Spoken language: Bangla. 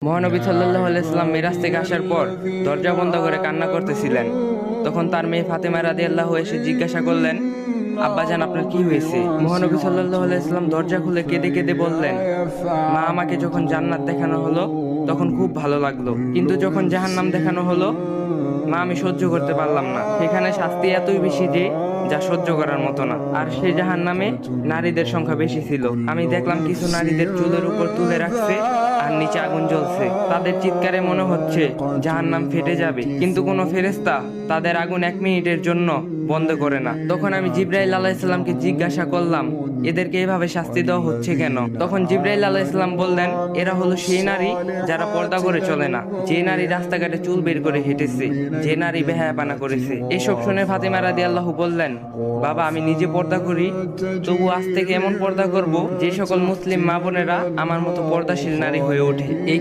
মহানবী সাল্লাল্লাহু আলাইহি ওয়াসাল্লাম মিরাজ থেকে আসার পর দরজা বন্ধ করে কান্না করতেছিলেন। তখন তার মেয়ে ফাতেমা রাদিয়াল্লাহু এসে জিজ্ঞাসা করলেন, আব্বাজান আপনার কি হয়েছে? মহানবী সাল্লাল্লাহু আলাইহি ওয়াসাল্লাম দরজা খুলে কেঁদে কেঁদে বললেন, মা আমাকে যখন জান্নাত দেখানো হলো তখন খুব ভালো লাগলো, কিন্তু যখন জাহান্নাম দেখানো হলো মা আমি সহ্য করতে পারলাম না। সেখানে শাস্তি এতই বেশি যে যা সহ্য করার মতো না। আর সে জাহান্নামে নারীদের সংখ্যা বেশি ছিল। আমি দেখলাম কিছু নারীদের চুলের উপর তুলে রাখছে আর নিচে আগুন জ্বলছে। তাদের চিৎকারে মনে হচ্ছে জাহান্নাম ফেটে যাবে, কিন্তু কোনো ফেরেশতা তাদের আগুন 1 মিনিটের জন্য বন্ধ করে না। তখন আমি জিবরাইল আলাইহিস সালামকে জিজ্ঞাসা করলাম, এদেরকে এভাবে শাস্তি দেওয়া হচ্ছে কেন? তখন জিবরাইল আলাইহিস সালাম বললেন, এরা হলো সেই নারী যারা পর্দা করে চলে না, যে নারী রাস্তাঘাটে চুল বের করে হেঁটেছে, যে নারী বেহায়াপনা করেছে। এসব শুনে ফাতেমা রাদিয়াল্লাহু বললেন, বাবা আমি নিজে পর্দা করি, তবু আজ থেকে এমন পর্দা করব যে সকল মুসলিম মা বোনেরা আমার মতো পর্দাশীল নারী হয়ে ওঠে। এই